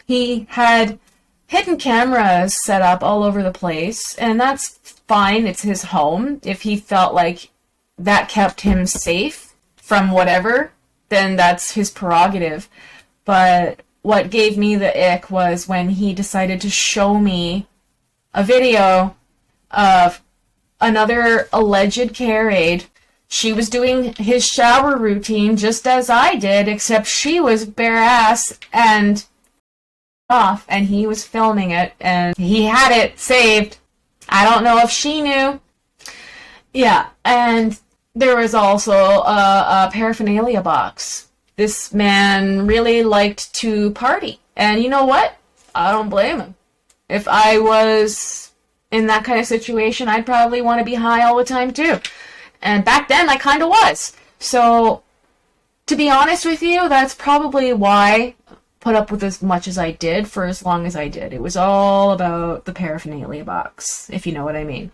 He had hidden cameras set up all over the place, and that's fine. It's his home. If he felt like that kept him safe from whatever, then that's his prerogative. But what gave me the ick was when he decided to show me a video of another alleged care aide. She was doing his shower routine just as I did, except she was bare ass and off, and he was filming it, and he had it saved. I don't know if she knew. Yeah, and there was also a paraphernalia box. This man really liked to party, and you know what? I don't blame him. If I was in that kind of situation, I'd probably want to be high all the time too. And back then, I kind of was. So, to be honest with you, that's probably why I put up with as much as I did for as long as I did. It was all about the paraphernalia box, if you know what I mean.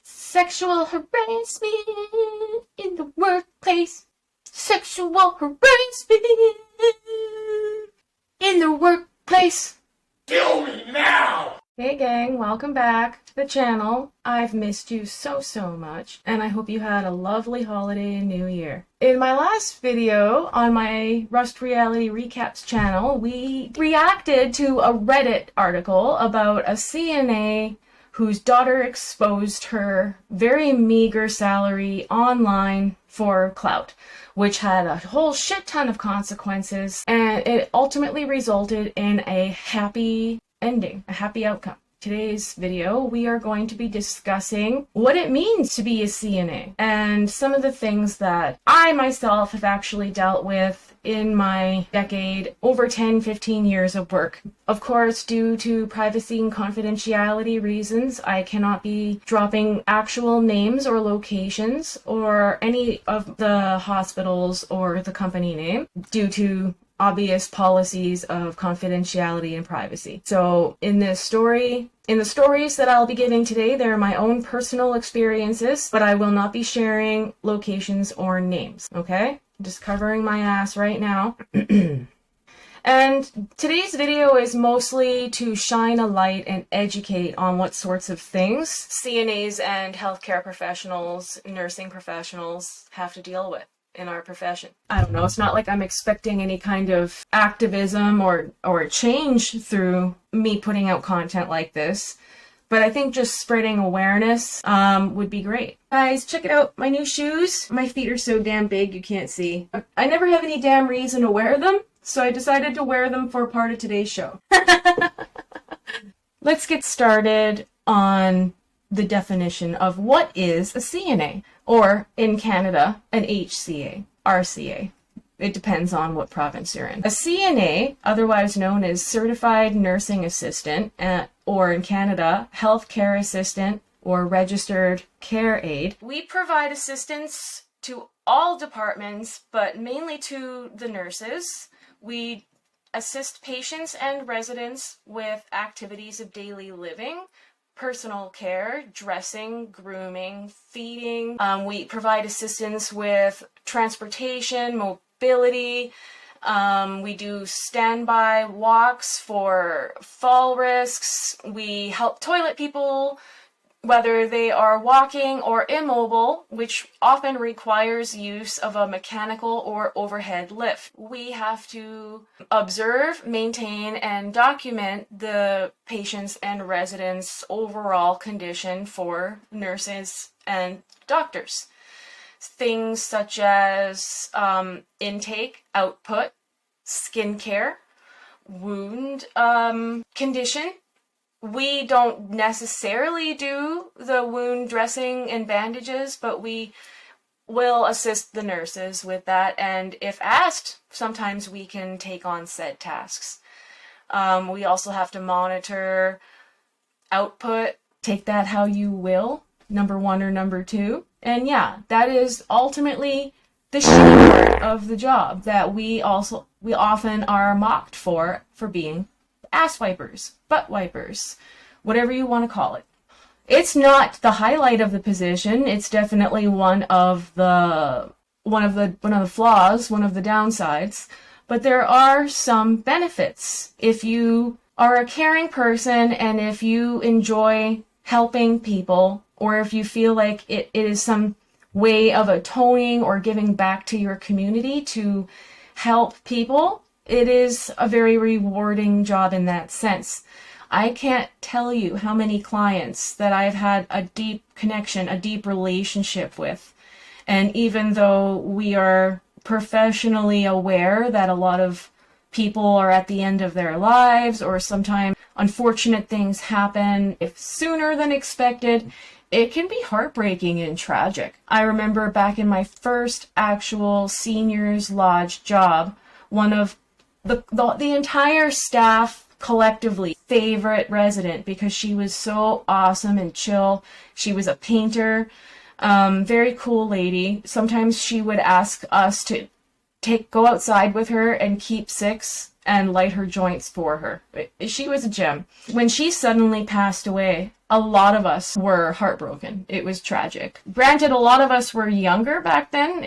Sexual harassment in the workplace. Sexual harassment in the workplace. Kill me now! Hey gang, welcome back to the channel. I've missed you so much, and I hope you had a lovely holiday and new year. In my last video on my Rust Reality Recaps channel, we reacted to a Reddit article about a CNA whose daughter exposed her very meager salary online for clout, which had a whole shit ton of consequences, and it ultimately resulted in a happy ending, a happy outcome. Today's video, we are going to be discussing what it means to be a CNA and some of the things that I myself have actually dealt with in my decade, over 10-15 years of work. Of course, due to privacy and confidentiality reasons, I cannot be dropping actual names or locations or any of the hospitals or the company name due to obvious policies of confidentiality and privacy. So in the stories that I'll be giving today, they're my own personal experiences, but I will not be sharing locations or names, okay? I'm just covering my ass right now. And today's video is mostly to shine a light and educate on what sorts of things CNAs and healthcare professionals, nursing professionals have to deal with in our profession. I don't know, it's not like I'm expecting any kind of activism or change through me putting out content like this, but I think just spreading awareness would be great. Guys, check it out, my new shoes. My feet are so damn big you can't see. I never have any damn reason to wear them, so I decided to wear them for part of today's show. Let's get started on the definition of what is a CNA, or in Canada, an HCA, RCA. It depends on what province you're in. A CNA, otherwise known as Certified Nursing Assistant, or in Canada, Healthcare Assistant, or Registered Care Aide. We provide assistance to all departments, but mainly to the nurses. We assist patients and residents with activities of daily living, personal care, dressing, grooming, feeding. We provide assistance with transportation, mobility. We do standby walks for fall risks. We help toilet people, whether they are walking or immobile, which often requires use of a mechanical or overhead lift. We have to observe, maintain, and document the patient's and residents' overall condition for nurses and doctors. Things such as intake, output, skincare, wound condition. We don't necessarily do the wound dressing and bandages, but we will assist the nurses with that, and if asked, sometimes we can take on said tasks. We also have to monitor output. Take that how you will, number 1 or number 2. And yeah, that is ultimately the shitty part of the job that we often are mocked for being ass wipers, butt wipers, whatever you want to call it. It's not the highlight of the position. It's definitely one of the flaws, one of the downsides. But there are some benefits. If you are a caring person and if you enjoy helping people, or if you feel like it is some way of atoning or giving back to your community to help people, it is a very rewarding job in that sense. I can't tell you how many clients that I've had a deep connection, a deep relationship with. And even though we are professionally aware that a lot of people are at the end of their lives, or sometimes unfortunate things happen if sooner than expected, it can be heartbreaking and tragic. I remember back in my first actual seniors lodge job, one of the entire staff collectively favorite resident, because she was so awesome and chill. She was a painter, very cool lady. Sometimes she would ask us to go outside with her and keep six and light her joints for her. She was a gem. When she suddenly passed away, a lot of us were heartbroken. It was tragic. Granted, a lot of us were younger back then.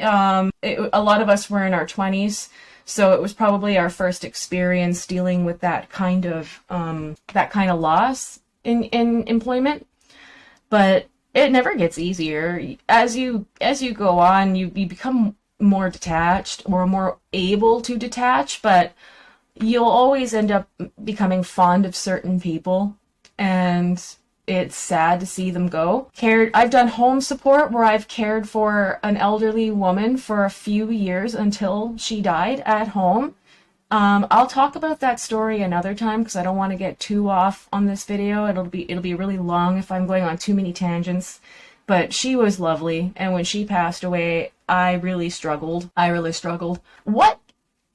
A lot of us were in our 20s. So it was probably our first experience dealing with that kind of loss in employment. But it never gets easier. As you go on, you become more detached or more able to detach, but you'll always end up becoming fond of certain people, and it's sad to see them go. I've done home support where I've cared for an elderly woman for a few years until she died at home. I'll talk about that story another time because I don't want to get too off on this video. It'll be really long if I'm going on too many tangents. But she was lovely, and when she passed away, I really struggled. What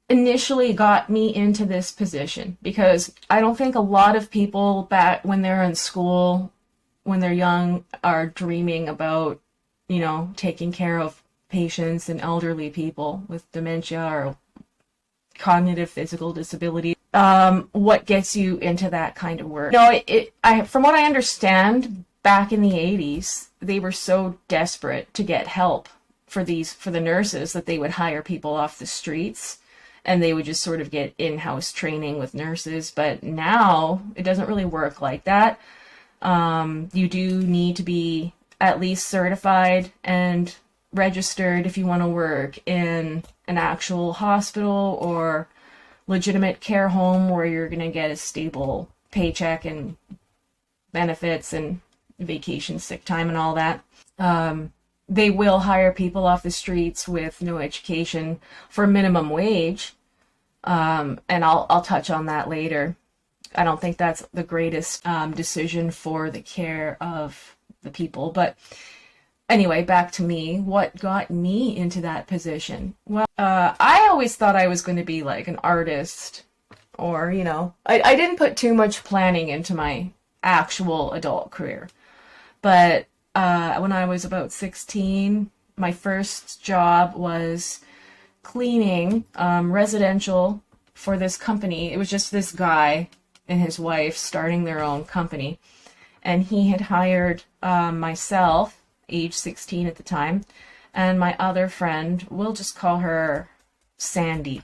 initially got me into this position? Because I don't think a lot of people back when they're in school, when they're young, are dreaming about, taking care of patients and elderly people with dementia or cognitive physical disability. What gets you into that kind of work? From what I understand, back in the 80s, they were so desperate to get help for the nurses that they would hire people off the streets, and they would just sort of get in-house training with nurses. But now it doesn't really work like that. You do need to be at least certified and registered if you want to work in an actual hospital or legitimate care home where you're going to get a stable paycheck and benefits and vacation, sick time, and all that. They will hire people off the streets with no education for minimum wage, and I'll touch on that later. I don't think that's the greatest decision for the care of the people. But anyway, back to me. What got me into that position? Well, I always thought I was going to be like an artist, or, I didn't put too much planning into my actual adult career. But when I was about 16, my first job was cleaning residential for this company. It was just this guy and his wife starting their own company. And he had hired myself, age 16 at the time, and my other friend, we'll just call her Sandy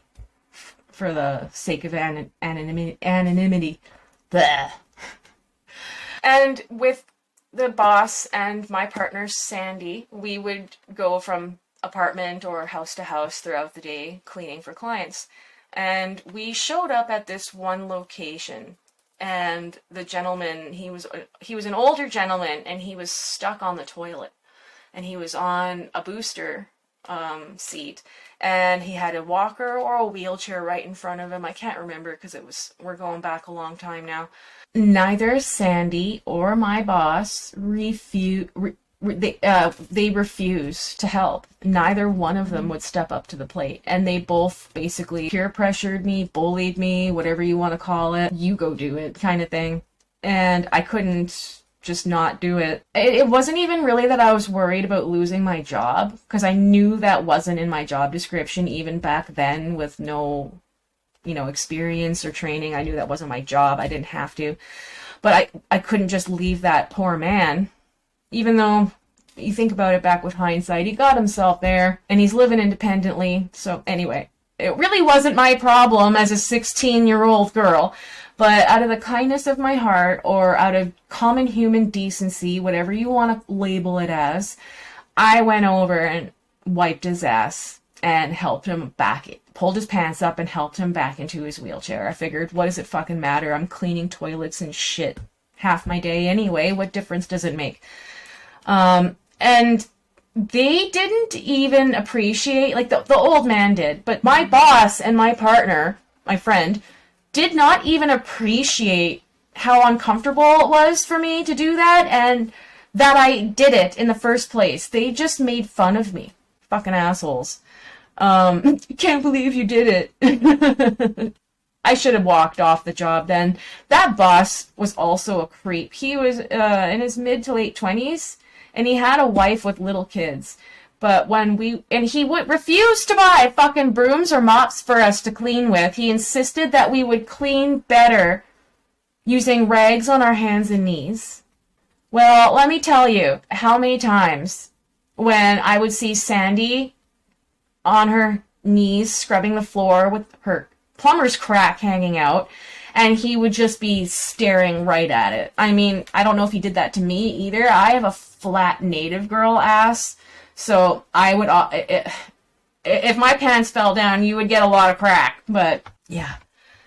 for the sake of anonymity. Bleh. And with the boss and my partner, Sandy, we would go from apartment or house to house throughout the day cleaning for clients. And we showed up at this one location, and the gentleman, he was an older gentleman, and he was stuck on the toilet, and he was on a booster seat, and he had a walker or a wheelchair right in front of him. I can't remember because we're going back a long time now. Neither Sandy or my boss they refused to help. Neither one of them would step up to the plate, and they both basically peer pressured me, bullied me, whatever you want to call it. You go do it kind of thing. And I couldn't just not do it. It wasn't even really that I was worried about losing my job, because I knew that wasn't in my job description even back then with no, experience or training. I knew that wasn't my job. I didn't have to. But I couldn't just leave that poor man, even though you think about it back with hindsight, he got himself there and he's living independently. So anyway, it really wasn't my problem as a 16-year-old girl. But out of the kindness of my heart, or out of common human decency, whatever you want to label it as, I went over and wiped his ass and helped him back, pulled his pants up and helped him back into his wheelchair. I figured, what does it fucking matter? I'm cleaning toilets and shit half my day anyway. What difference does it make? And they didn't even appreciate, like the old man did, but my boss and my partner, my friend, did not even appreciate how uncomfortable it was for me to do that, and that I did it in the first place. They just made fun of me. Fucking assholes. Can't believe you did it. I should have walked off the job then. That boss was also a creep. He was in his mid to late 20s, and he had a wife with little kids. But he would refuse to buy fucking brooms or mops for us to clean with. He insisted that we would clean better using rags on our hands and knees. Well, let me tell you how many times when I would see Sandy on her knees scrubbing the floor with her plumber's crack hanging out, and he would just be staring right at it. I mean, I don't know if he did that to me either. I have a flat native girl ass. So I would, if my pants fell down, you would get a lot of crack. But yeah,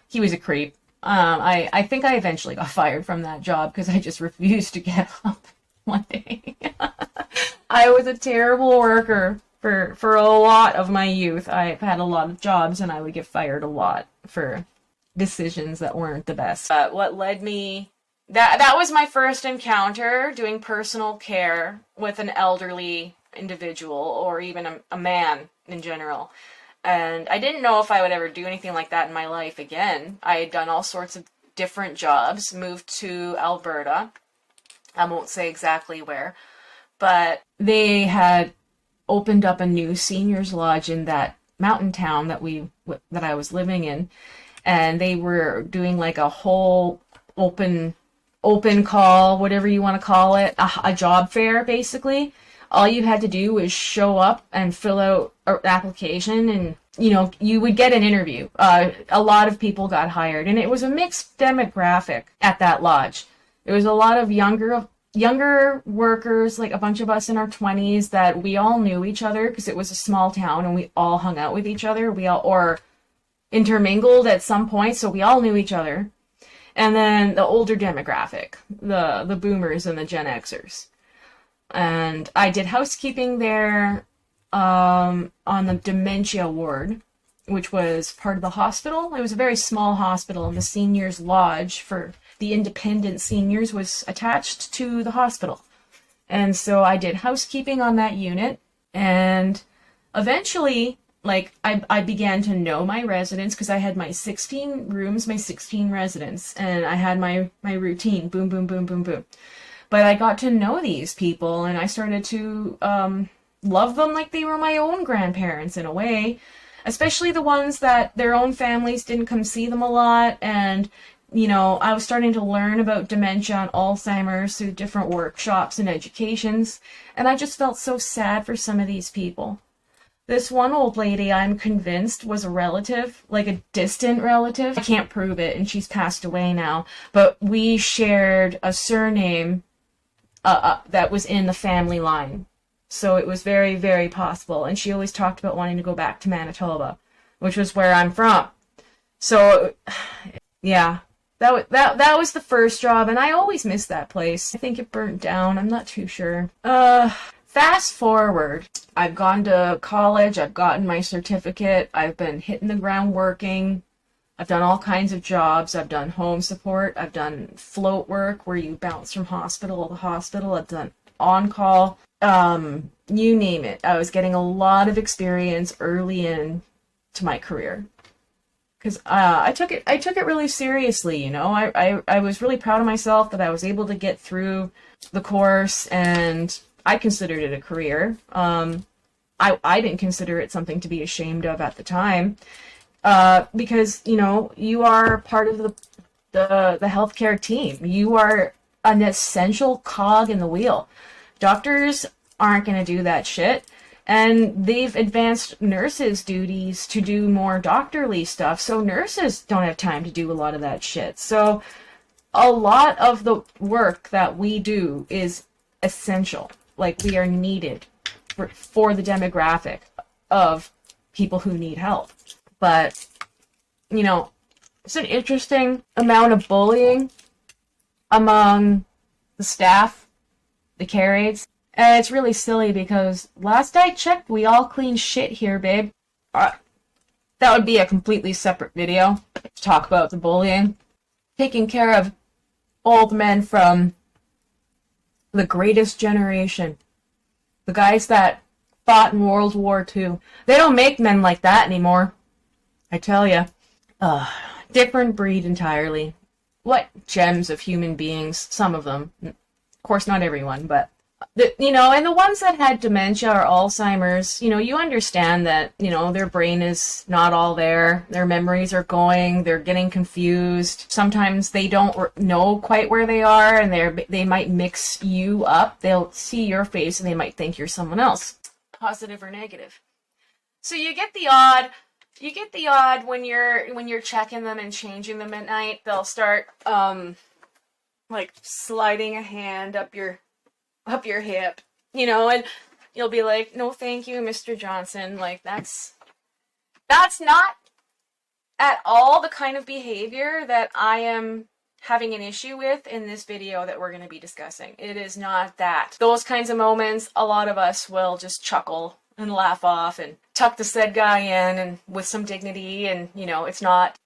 he was a creep. I think I eventually got fired from that job because I just refused to get up one day. I was a terrible worker for a lot of my youth. I've had a lot of jobs and I would get fired a lot for decisions that weren't the best. What led me, that was my first encounter doing personal care with an elderly individual, or even a man in general. And I didn't know if I would ever do anything like that in my life again. I had done all sorts of different jobs, moved to Alberta. I won't say exactly where, but they had opened up a new seniors lodge in that mountain town that I was living in, and they were doing like a whole open call, whatever you want to call it, a job fair basically. All you had to do was show up and fill out an application, and you would get an interview. A lot of people got hired, and it was a mixed demographic at that lodge. There was a lot of younger workers, like a bunch of us in our 20s, that we all knew each other because it was a small town and we all hung out with each other. We all or intermingled at some point, so we all knew each other. And then the older demographic, the boomers and the Gen Xers. And I did housekeeping there on the dementia ward, which was part of the hospital. It was a very small hospital, and the seniors lodge for the independent seniors was attached to the hospital. And so I did housekeeping on that unit, and eventually, I began to know my residents because I had my 16 rooms, my 16 residents, and I had my routine, boom, boom, boom, boom, boom. But I got to know these people, and I started to love them like they were my own grandparents in a way, especially the ones that their own families didn't come see them a lot. And, I was starting to learn about dementia and Alzheimer's through different workshops and educations, and I just felt so sad for some of these people. This one old lady, I'm convinced, was a relative, like a distant relative. I can't prove it, and she's passed away now, but we shared a surname that was in the family line. So it was very, very possible. And she always talked about wanting to go back to Manitoba, which was where I'm from. So, yeah, that was the first job, and I always missed that place. I think it burnt down. I'm not too sure. Fast forward. I've gone to college. I've gotten my certificate. I've been hitting the ground working. I've done all kinds of jobs. I've done home support. I've done float work where you bounce from hospital to hospital. I've done on-call. You name it. I was getting a lot of experience early in to my career. because I took it really seriously. You know, I was really proud of myself that I was able to get through the course, and I considered it a career. I didn't consider it something to be ashamed of at the time, because you know you are part of the healthcare team. You are an essential cog in the wheel. Doctors aren't going to do that shit. And they've advanced nurses' duties to do more doctorly stuff, so nurses don't have time to do a lot of that shit. So a lot of the work that we do is essential. Like, we are needed for the demographic of people who need help. But, you know, it's an interesting amount of bullying among the staff, the care aides. And it's really silly because last I checked, we all clean shit here, babe. That would be a completely separate video to talk about the bullying. Taking care of old men from the greatest generation. The guys that fought in World War II. They don't make men like that anymore. I tell ya. Different breed entirely. What gems of human beings, some of them. Of course, not everyone, but you know, and the ones that had dementia or Alzheimer's, you know, you understand that, you know, their brain is not all there. Their memories are going. They're getting confused. Sometimes they don't know quite where they are, and they might mix you up. They'll see your face and they might think you're someone else, positive or negative. So you get the odd when you're checking them and changing them at night. They'll start like sliding a hand up your hip, you know, and you'll be like, no thank you, Mr. Johnson. Like, that's not at all the kind of behavior that I am having an issue with in this video that we're going to be discussing. It is not that. Those kinds of moments, a lot of us will just chuckle and laugh off and tuck the said guy in and with some dignity, and, you know, it's not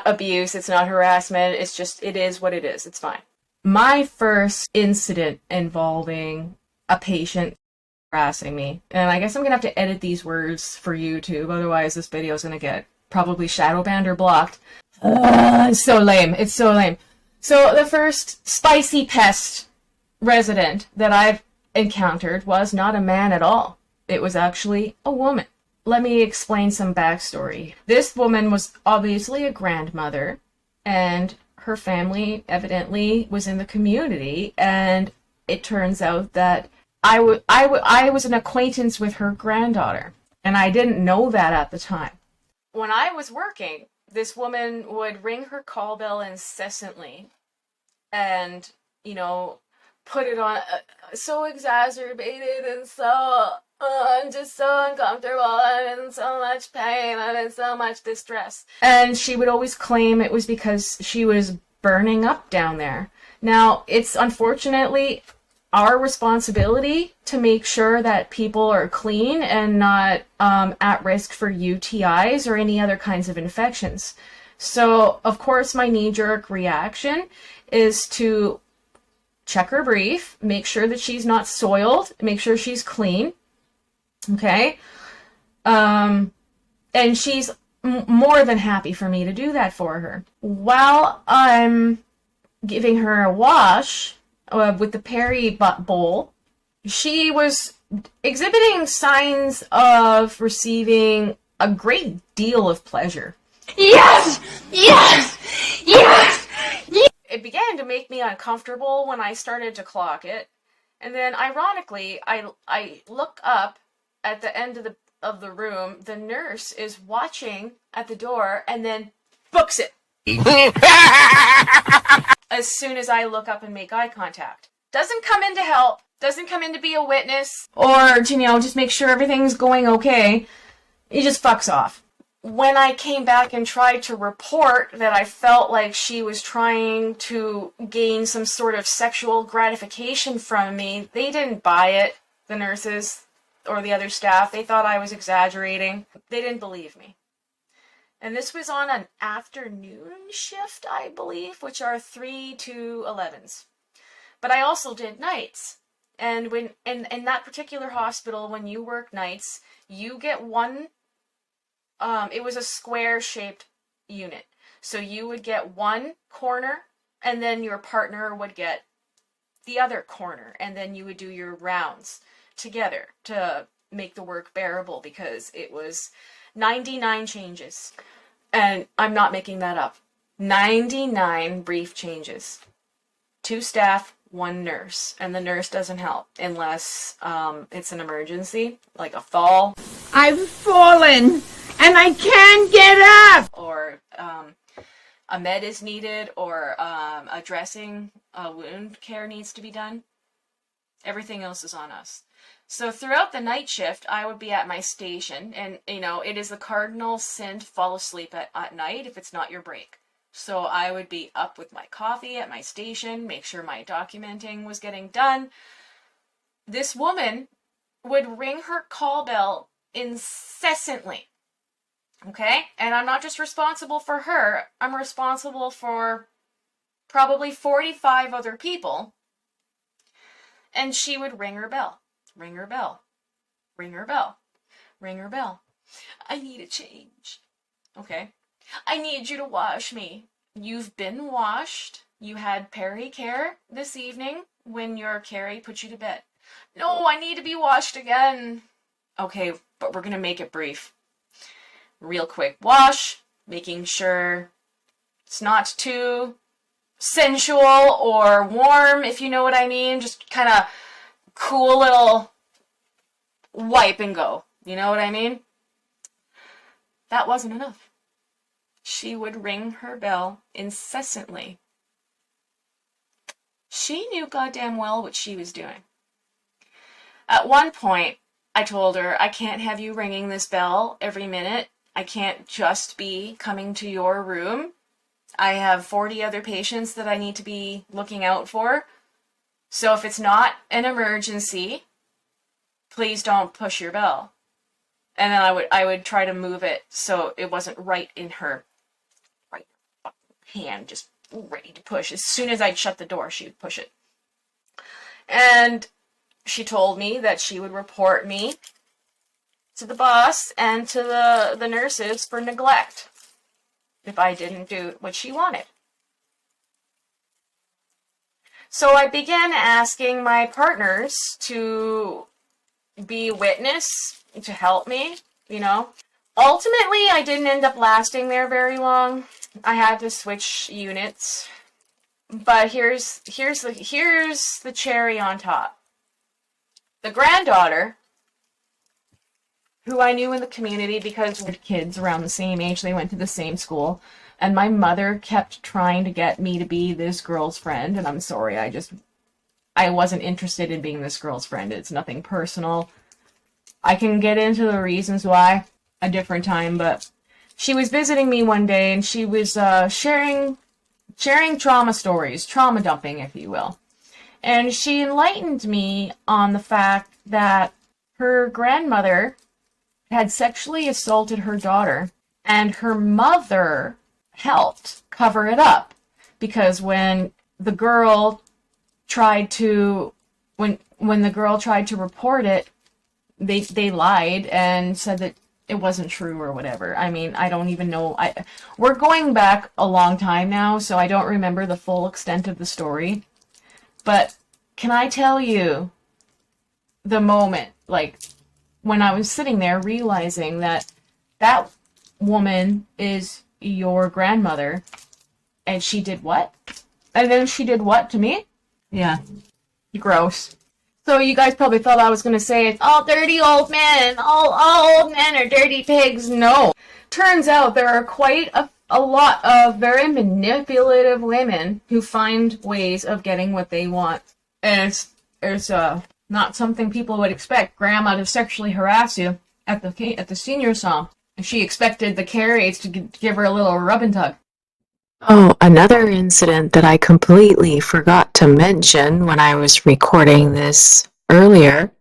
abuse, it's not harassment, it's just, it is what it is, it's fine. My first incident involving a patient harassing me, and I guess I'm going to have to edit these words for YouTube, otherwise this video is going to get probably shadow banned or blocked. It's so lame. It's so lame. So the first spicy pest resident that I've encountered was not a man at all. It was actually a woman. Let me explain some backstory. This woman was obviously a grandmother, and her family evidently was in the community, and it turns out that I was an acquaintance with her granddaughter, and I didn't know that at the time. When I was working, this woman would ring her call bell incessantly and, you know, put it on so exacerbated and so I'm just so uncomfortable, I'm in so much pain, I'm in so much distress. And she would always claim it was because she was burning up down there. Now, it's unfortunately our responsibility to make sure that people are clean and not at risk for UTIs or any other kinds of infections. So, of course, my knee-jerk reaction is to check her brief, make sure that she's not soiled, make sure she's clean. Okay? And she's more than happy for me to do that for her. While I'm giving her a wash with the Perry bowl, she was exhibiting signs of receiving a great deal of pleasure. Yes! Yes! Yes! It began to make me uncomfortable when I started to clock it. And then, ironically, I look up at the end of the room. The nurse is watching at the door and then books it. As soon as I look up and make eye contact. Doesn't come in to help. Doesn't come in to be a witness. Or, you know, just make sure everything's going okay. He just fucks off. When I came back and tried to report that I felt like she was trying to gain some sort of sexual gratification from me, they didn't buy it, the nurses or the other staff. They thought I was exaggerating. They didn't believe me. And this was on an afternoon shift, I believe, which are 3 to 11s. But I also did nights. And when in that particular hospital, when you work nights, you get one. It was a square-shaped unit. So you would get one corner, and then your partner would get the other corner, and then you would do your rounds together to make the work bearable, because it was 99 changes. And I'm not making that up. 99 brief changes. 2 staff, 1 nurse. And the nurse doesn't help unless it's an emergency, like a fall. I've fallen and I can't get up! Or a med is needed, or a dressing, a wound care needs to be done. Everything else is on us. So throughout the night shift, I would be at my station, and, you know, it is the cardinal sin to fall asleep at night if it's not your break. So I would be up with my coffee at my station, make sure my documenting was getting done. This woman would ring her call bell incessantly. Okay? And I'm not just responsible for her, I'm responsible for probably 45 other people. And she would ring her bell. Ring her bell. Ring her bell. Ring her bell. I need a change. Okay. I need you to wash me. You've been washed. You had peri-care this evening when your Carrie put you to bed. No, I need to be washed again. Okay, but we're going to make it brief. Real quick wash, making sure it's not too sensual or warm, if you know what I mean. Just kind of cool little wipe and go. You know what I mean? That wasn't enough. She would ring her bell incessantly. She knew goddamn well what she was doing. At one point, I told her, I can't have you ringing this bell every minute. I can't just be coming to your room. I have 40 other patients that I need to be looking out for. So if it's not an emergency, please don't push your bell. And then I would try to move it so it wasn't right in her right hand, just ready to push. As soon as I'd shut the door, she would push it. And she told me that she would report me to the boss and to the nurses for neglect if I didn't do what she wanted. So I began asking my partners to be witness, to help me, you know. Ultimately, I didn't end up lasting there very long. I had to switch units. But here's the cherry on top. The granddaughter, who I knew in the community because we had kids around the same age, they went to the same school, and my mother kept trying to get me to be this girl's friend, and I'm sorry, I wasn't interested in being this girl's friend. It's nothing personal. I can get into the reasons why a different time, but she was visiting me one day, and she was sharing trauma stories, trauma dumping, if you will. And she enlightened me on the fact that her grandmother had sexually assaulted her daughter, and her mother helped cover it up, because when the girl tried to report it, they lied and said that it wasn't true or whatever. I mean, I don't even know. We're going back a long time now, so I don't remember the full extent of the story. But can I tell you the moment, like, when I was sitting there realizing that that woman is your grandmother, and she did what? And then she did what to me? Yeah. Gross. So you guys probably thought I was going to say, all dirty old men, all old men are dirty pigs. No. Turns out there are quite a lot of very manipulative women who find ways of getting what they want. And it's not something people would expect Grandma to sexually harass you at the senior home. She expected the Carries to give her a little rub and tug. Oh, another incident that I completely forgot to mention when I was recording this earlier.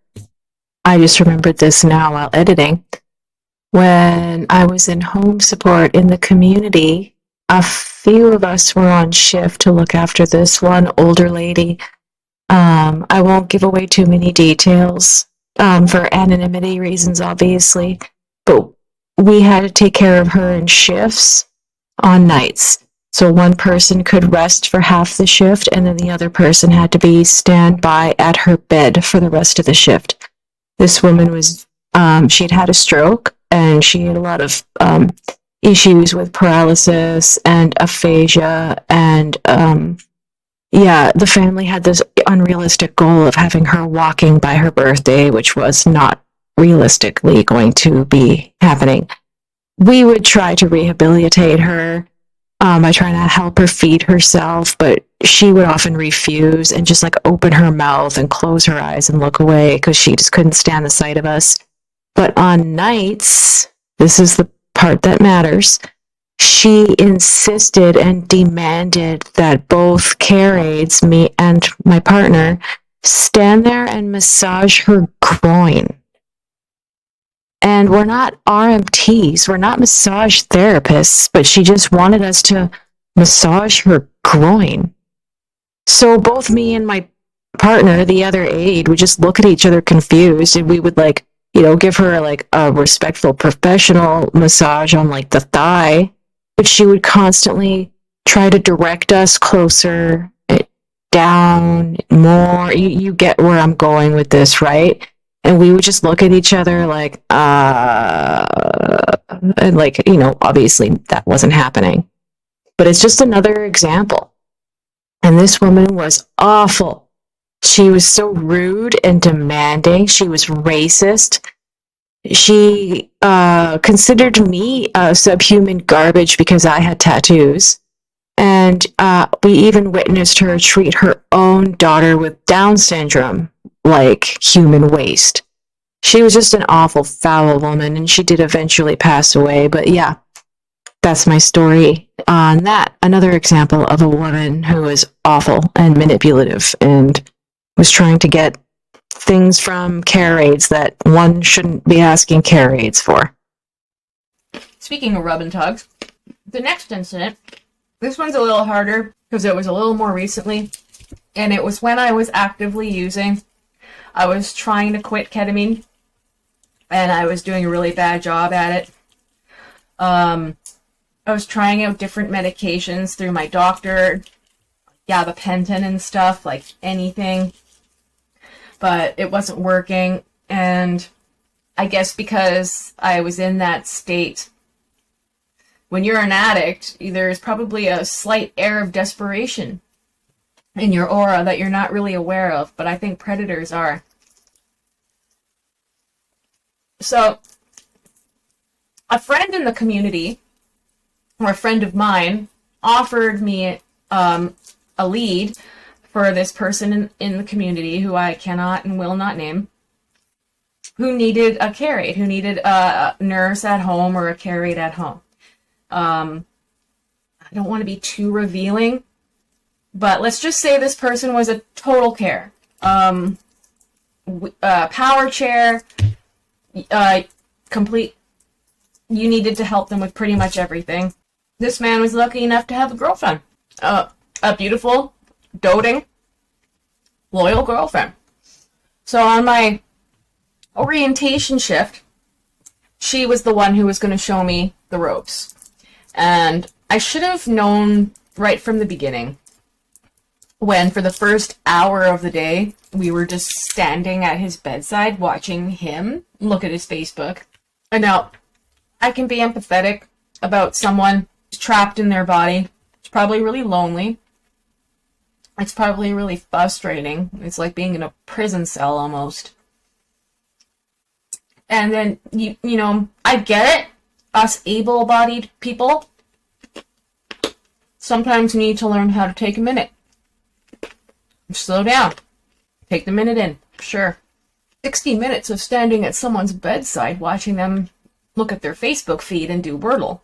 I just remembered this now while editing. When I was in home support in the community, a few of us were on shift to look after this one older lady. I won't give away too many details for anonymity reasons, obviously, but we had to take care of her in shifts. on nights. So one person could rest for half the shift, and then the other person had to be standby at her bed for the rest of the shift. This woman was, she had had a stroke, and she had a lot of issues with paralysis and aphasia, and yeah, the family had this unrealistic goal of having her walking by her birthday, which was not realistically going to be happening. We would try to rehabilitate her by trying to help her feed herself, but she would often refuse and just like open her mouth and close her eyes and look away because she just couldn't stand the sight of us. But on nights, this is the part that matters, she insisted and demanded that both care aides, me and my partner, stand there and massage her groin. And we're not RMTs, we're not massage therapists, but she just wanted us to massage her groin. So both me and my partner, the other aide, would just look at each other confused, and we would like, you know, give her like a respectful professional massage on like the thigh, but she would constantly try to direct us closer, down, more. You get where I'm going with this, right? And we would just look at each other like, and like, you know, obviously that wasn't happening. But it's just another example. And this woman was awful. She was so rude and demanding. She was racist. She considered me subhuman garbage because I had tattoos. And we even witnessed her treat her own daughter with Down syndrome like human waste. She was just an awful, foul woman, and she did eventually pass away. But yeah, that's my story on that. Another example of a woman who was awful and manipulative and was trying to get things from care aides that one shouldn't be asking care aides for. Speaking of rub and tugs, the next incident, this one's a little harder because it was a little more recently, and it was when I was actively using. I was trying to quit ketamine, and I was doing a really bad job at it. I was trying out different medications through my doctor, gabapentin and stuff, like anything, but it wasn't working. And I guess because I was in that state, when you're an addict, there's probably a slight air of desperation in your aura that you're not really aware of, but I think predators are. So, a friend in the community, or a friend of mine, offered me a lead for this person in the community who I cannot and will not name, who needed a care aide, who needed a nurse at home or a care aide at home. I don't want to be too revealing, but let's just say this person was a total care. Power chair, complete, you needed to help them with pretty much everything. This man was lucky enough to have a girlfriend. A beautiful, doting, loyal girlfriend. So on my orientation shift, she was the one who was going to show me the ropes. And I should have known right from the beginning, when for the first hour of the day, we were just standing at his bedside watching him look at his Facebook. And now, I can be empathetic about someone trapped in their body. It's probably really lonely. It's probably really frustrating. It's like being in a prison cell almost. And then, you know, I get it. Us able-bodied people sometimes need to learn how to take a minute. Slow down. Take the minute in. Sure. 60 minutes of standing at someone's bedside watching them look at their Facebook feed and do Wordle.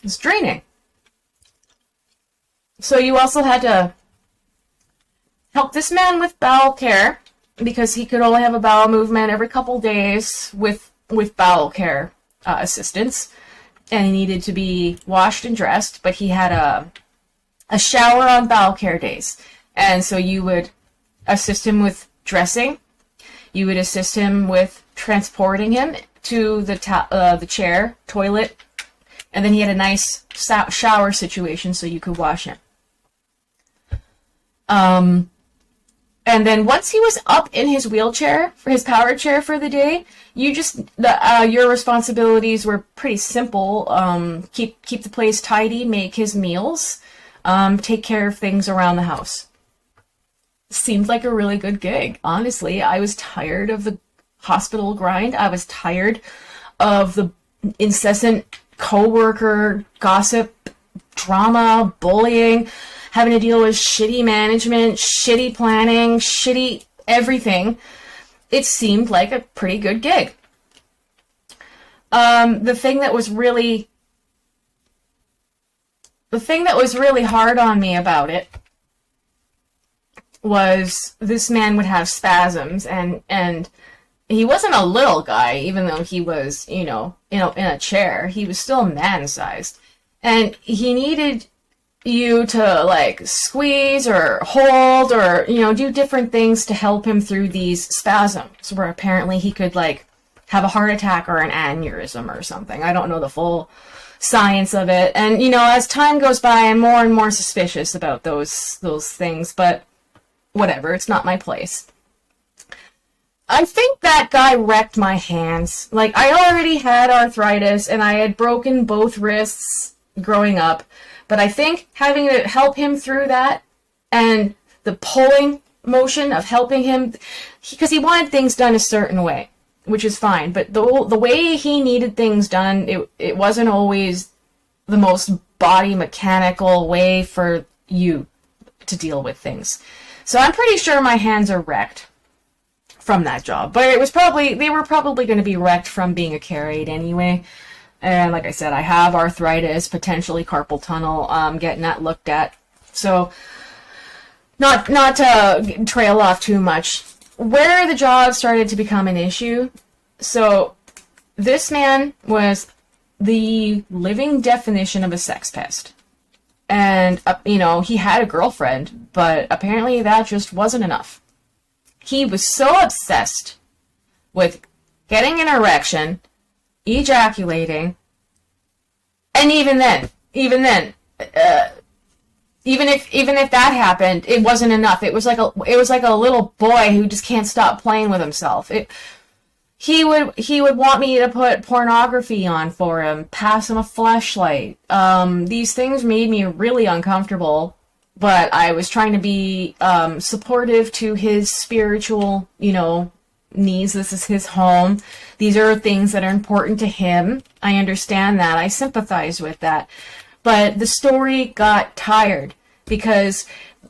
It's draining. So you also had to help this man with bowel care because he could only have a bowel movement every couple days with bowel care assistance, and he needed to be washed and dressed, but he had a shower on bowel care days. And so you would assist him with dressing, you would assist him with transporting him to the chair, toilet, And then he had a nice shower situation so you could wash him. And then once he was up in his wheelchair, for his power chair for the day, your responsibilities were pretty simple. Keep the place tidy, make his meals, take care of things around the house. Seemed like a really good gig. Honestly, I was tired of the hospital grind. I was tired of the incessant coworker gossip, drama, bullying, having to deal with shitty management, shitty planning, shitty everything. It seemed like a pretty good gig. The thing that was really hard on me about it was this man would have spasms, and he wasn't a little guy, even though he was, in a chair. He was still man-sized, and he needed you to like squeeze or hold or do different things to help him through these spasms, where apparently he could like have a heart attack or an aneurysm or something. I don't know the full science of it, and as time goes by, I'm more and more suspicious about those things, but whatever, it's not my place. I think that guy wrecked my hands. Like, I already had arthritis and I had broken both wrists growing up. But I think having to help him through that and the pulling motion of helping him, because he wanted things done a certain way, which is fine. But the way he needed things done, it wasn't always the most body mechanical way for you to deal with things. So I'm pretty sure my hands are wrecked from that job. But they were probably going to be wrecked from being a care aide anyway. And like I said, I have arthritis, potentially carpal tunnel, getting that looked at. So, not to trail off too much, where the job started to become an issue. So, this man was the living definition of a sex pest. And, he had a girlfriend, but apparently that just wasn't enough. He was so obsessed with getting an erection, ejaculating, and even if that happened, it wasn't enough. It was like a little boy who just can't stop playing with himself. He would want me to put pornography on for him, pass him a flashlight. These things made me really uncomfortable, but I was trying to be supportive to his spiritual, needs. This is his home. These are things that are important to him. I understand that. I sympathize with that. But the story got tired because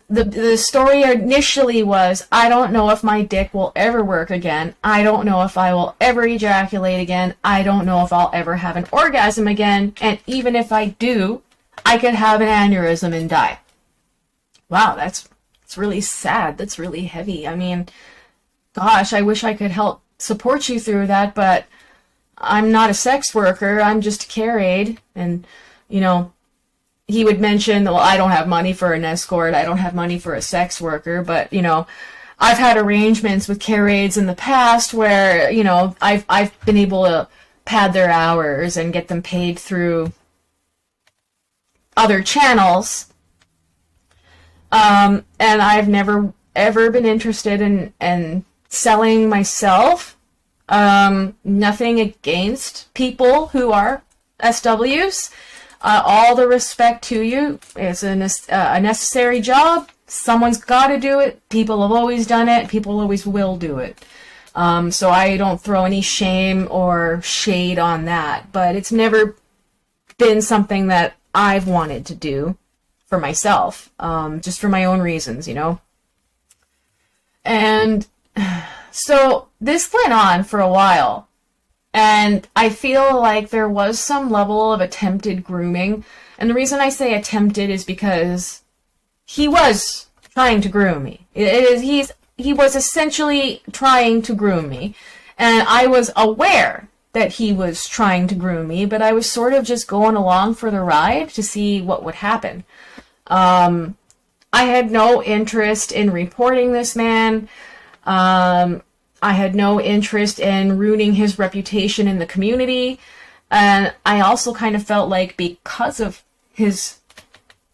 the story initially was, I don't know if my dick will ever work again. I don't know if I will ever ejaculate again. I don't know if I'll ever have an orgasm again. And even if I do, I could have an aneurysm and die. Wow, that's really sad. That's really heavy. I mean, gosh, I wish I could help support you through that, but I'm not a sex worker. I'm just a care aide. And, he would mention, well, I don't have money for an escort. I don't have money for a sex worker. But, I've had arrangements with care aides in the past where, I've been able to pad their hours and get them paid through other channels. And I've never, ever been interested in selling myself. Nothing against people who are SWs. All the respect to you. It's a necessary job. Someone's got to do it. People have always done it. People always will do it. So I don't throw any shame or shade on that. But it's never been something that I've wanted to do for myself. Just for my own reasons, And so this went on for a while. And I feel like there was some level of attempted grooming. And the reason I say attempted is because he was trying to groom me. He was essentially trying to groom me. And I was aware that he was trying to groom me, but I was sort of just going along for the ride to see what would happen. I had no interest in reporting this man. I had no interest in ruining his reputation in the community. And I also kind of felt like because of his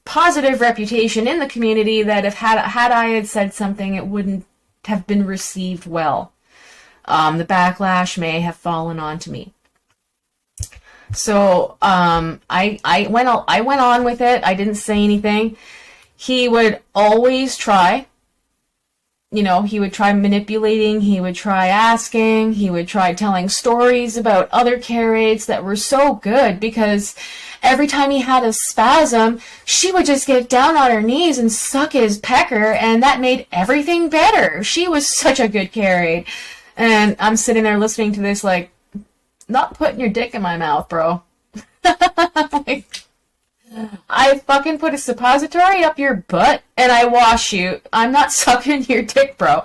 positive reputation in the community, that if had I had said something, it wouldn't have been received well. The backlash may have fallen onto me. So I went on with it. I didn't say anything. He would always try. You know, he would try manipulating, he would try asking, he would try telling stories about other care aides that were so good, because every time he had a spasm, she would just get down on her knees and suck his pecker, and that made everything better. She was such a good care aide. And I'm sitting there listening to this like, not putting your dick in my mouth, bro. Like, I fucking put a suppository up your butt and I wash you. I'm not sucking your dick, bro.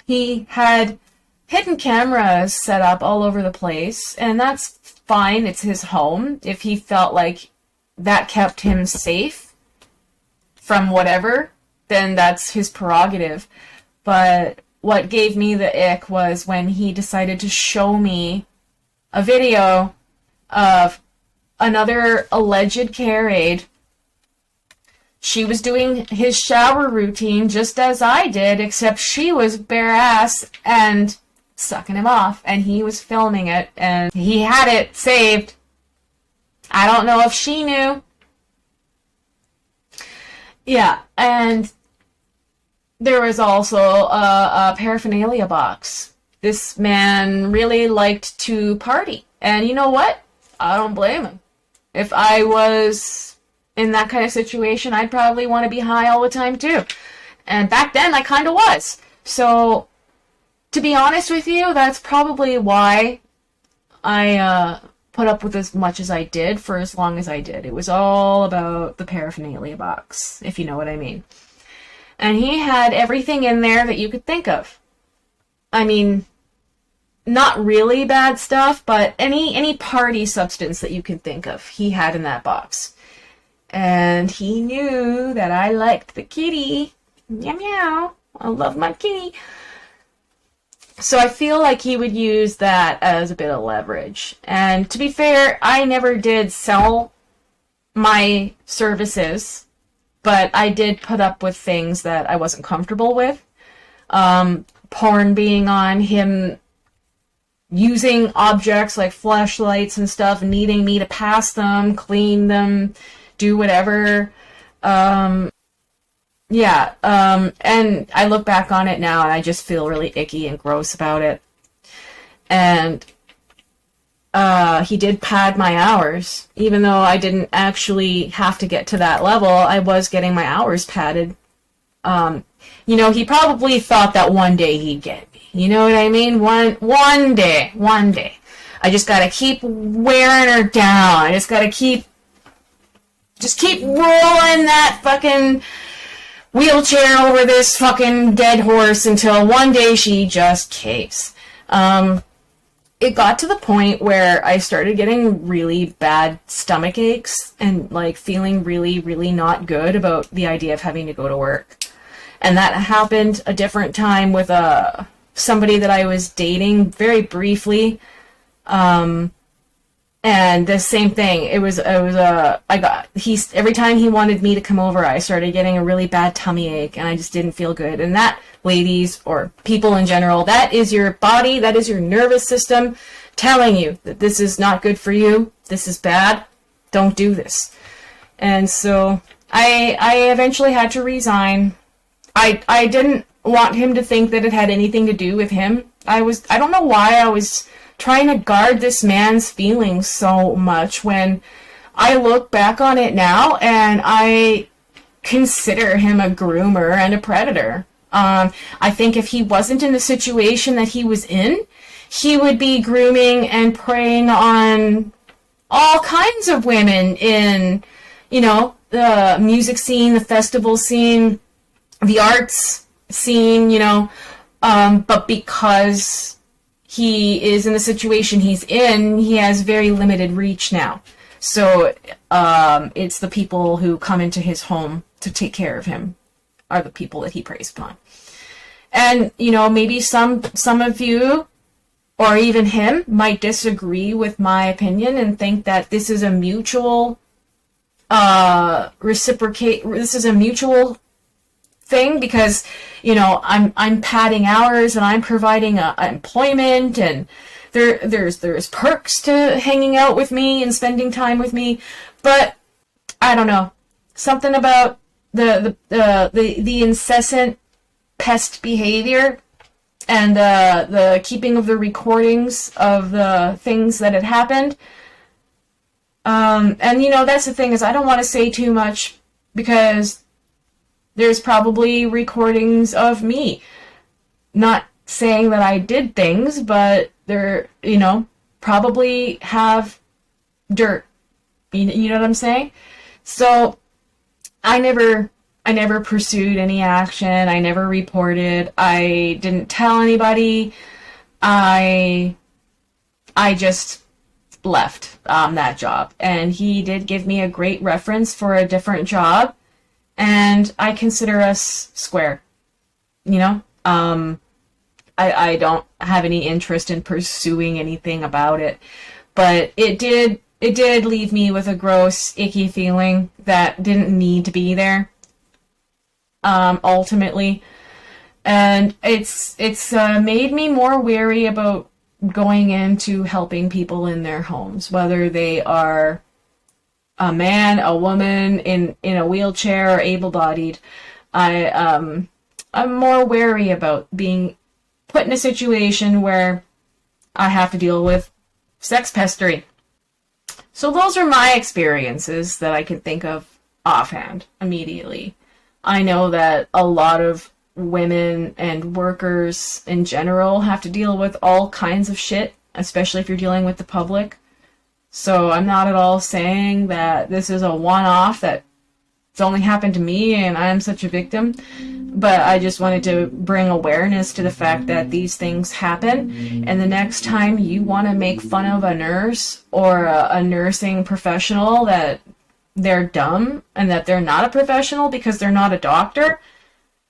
He had hidden cameras set up all over the place, and that's fine. It's his home. If he felt like that kept him safe from whatever, then that's his prerogative. But what gave me the ick was when he decided to show me a video of another alleged care aide. She was doing his shower routine just as I did, except she was bare ass and sucking him off, and he was filming it, and he had it saved. I don't know if she knew. Yeah, and there was also a paraphernalia box. This man really liked to party, and you know what? I don't blame him. If I was in that kind of situation, I'd probably want to be high all the time too. And back then, I kind of was. So, to be honest with you, that's probably why I put up with as much as I did for as long as I did. It was all about the paraphernalia box, if you know what I mean. And he had everything in there that you could think of. I mean, not really bad stuff, but any party substance that you can think of, he had in that box. And he knew that I liked the kitty. Meow meow. I love my kitty. So I feel like he would use that as a bit of leverage. And to be fair, I never did sell my services, but I did put up with things that I wasn't comfortable with. Porn being on, him using objects like flashlights and stuff, needing me to pass them, clean them, do whatever. And I look back on it now and I just feel really icky and gross about it. And he did pad my hours. Even though I didn't actually have to get to that level, I was getting my hours padded. You know, he probably thought that one day he'd get me. You know what I mean? One day. I just gotta keep wearing her down. I just gotta keep rolling that fucking wheelchair over this fucking dead horse until one day she just caves. It got to the point where I started getting really bad stomach aches and like feeling really, really not good about the idea of having to go to work. And that happened a different time with somebody that I was dating very briefly. And the same thing. Every time he wanted me to come over, I started getting a really bad tummy ache and I just didn't feel good. And that, ladies, or people in general, that is your body, that is your nervous system telling you that this is not good for you, this is bad, don't do this. And so I eventually had to resign. I didn't want him to think that it had anything to do with him. I don't know why I was trying to guard this man's feelings so much when I look back on it now and I consider him a groomer and a predator. I think if he wasn't in the situation that he was in, he would be grooming and preying on all kinds of women in, you know, the music scene, the festival scene, the arts scene, you know, but because he is in the situation he's in, he has very limited reach now. So it's the people who come into his home to take care of him are the people that he preys upon. And, you know, maybe some of you or even him might disagree with my opinion and think that this is a mutual this is a mutual thing, because, you know, I'm padding hours and I'm providing employment, and there's perks to hanging out with me and spending time with me. But I don't know, something about the incessant pest behavior and the keeping of the recordings of the things that had happened. And you know, that's the thing, is I don't want to say too much, because there's probably recordings of me not saying that I did things, but they're, you know, probably have dirt. You know what I'm saying? So I never pursued any action. I never reported. I didn't tell anybody. I just left that job. And he did give me a great reference for a different job, and I consider us square. You know? I don't have any interest in pursuing anything about it. But it did leave me with a gross, icky feeling that didn't need to be there. Ultimately. And it's made me more wary about going into helping people in their homes, whether they are a man, a woman, in a wheelchair, or able-bodied. I'm more wary about being put in a situation where I have to deal with sex pestery. So those are my experiences that I can think of offhand, immediately. I know that a lot of women and workers in general have to deal with all kinds of shit, especially if you're dealing with the public. So I'm not at all saying that this is a one-off, that it's only happened to me and I'm such a victim. But I just wanted to bring awareness to the fact that these things happen. And the next time you want to make fun of a nurse or a nursing professional, that they're dumb and that they're not a professional because they're not a doctor,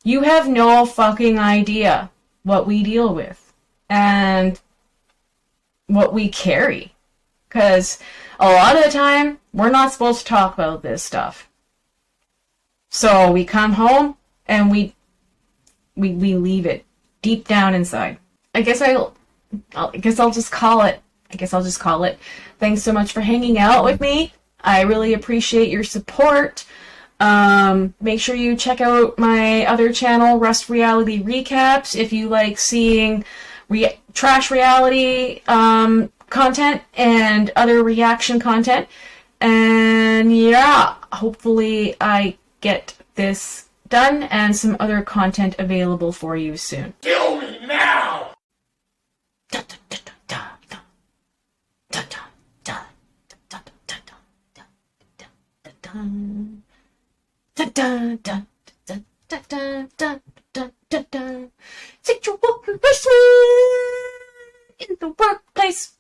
you have no fucking idea what we deal with and what we carry. Because a lot of the time, we're not supposed to talk about this stuff. So we come home and we leave it deep down inside. I guess I'll just call it. Thanks so much for hanging out with me. I really appreciate your support. Make sure you check out my other channel, Rust Reality Recaps, if you like seeing trash reality content and other reaction content. And yeah, hopefully I get this done and some other content available for you soon. Kill me now! Sexual harassment in the workplace.